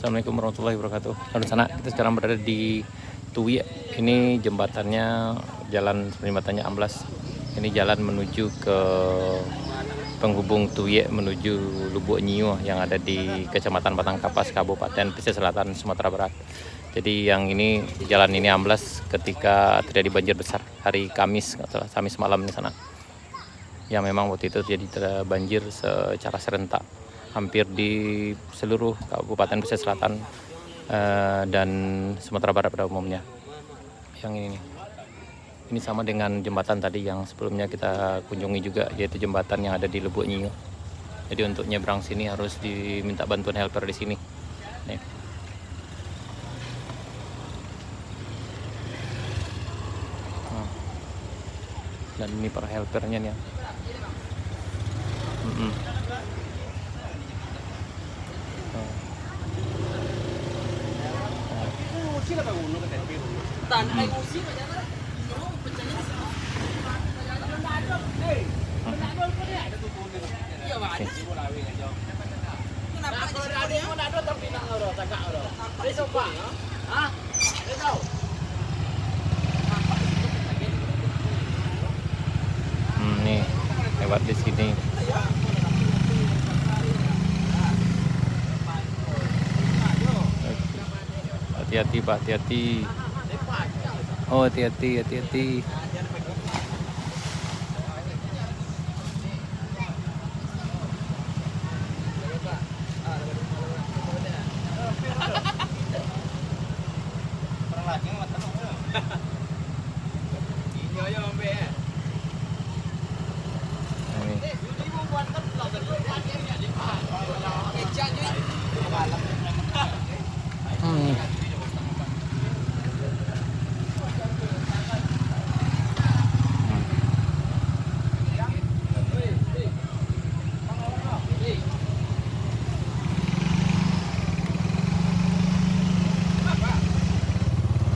Assalamualaikum warahmatullahi wabarakatuh. Halo sana, kita sekarang berada di Tuwie. Ini jembatannya, jembatannya amblas. Ini jalan menuju ke penghubung Tuwie menuju Lubuk Nyiu yang ada di Kecamatan Batang Kapas, Kabupaten Pesisir Selatan, Sumatera Barat. Jadi yang ini, jalan ini amblas ketika terjadi banjir besar hari Kamis, Kamis malam di sana. Yang memang waktu itu terjadi banjir secara serentak hampir di seluruh Kabupaten Pesisir Selatan dan Sumatera Barat pada umumnya. Yang ini sama dengan jembatan tadi yang sebelumnya kita kunjungi juga, yaitu jembatan yang ada di Lubuk Nyiu. Jadi untuk nyebrang sini harus diminta bantuan helper di sini. Nih. Dan ini para helpernya nih. Nih lewat di sini. Hati-hati Pak, hati-hati. Oh, hati-hati, hati-hati.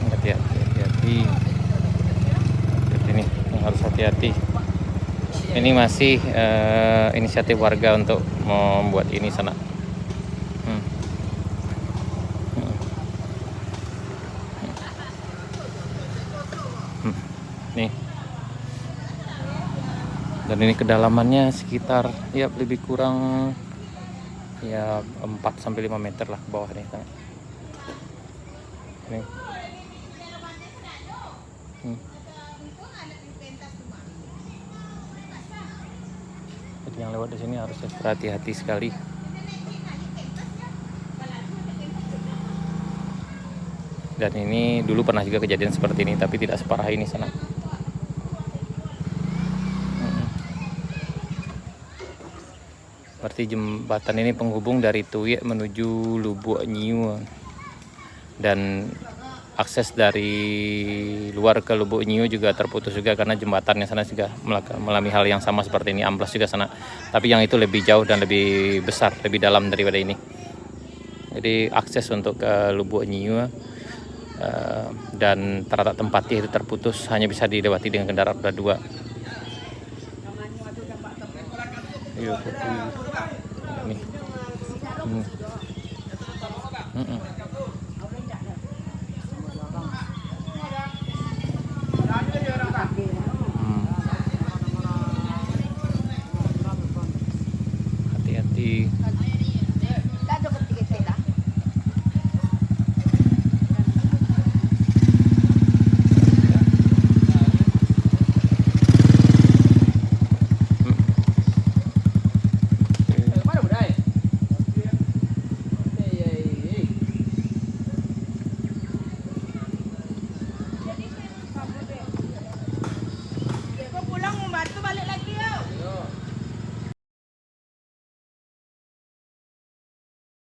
Hati-hati. Ini harus hati-hati. Ini masih inisiatif warga untuk membuat ini sana. Nih. Dan ini kedalamannya sekitar ya lebih kurang ya 4-5 meter lah ke bawah nih. Ini. Jadi yang lewat di sini harus ekstra hati-hati sekali. Dan ini dulu pernah juga kejadian seperti ini, tapi tidak separah ini sana. Berarti jembatan ini penghubung dari Tuwie menuju Lubuk Nyiu. Dan akses dari luar ke Lubuk Nyiu juga terputus juga karena jembatannya sana juga mengalami hal yang sama seperti ini, amblas juga sana. Tapi yang itu lebih jauh dan lebih besar, lebih dalam daripada ini. Jadi akses untuk ke Lubuk Nyiu dan terletak tempatnya itu terputus, hanya bisa dilewati dengan kendaraan roda 2. Ini.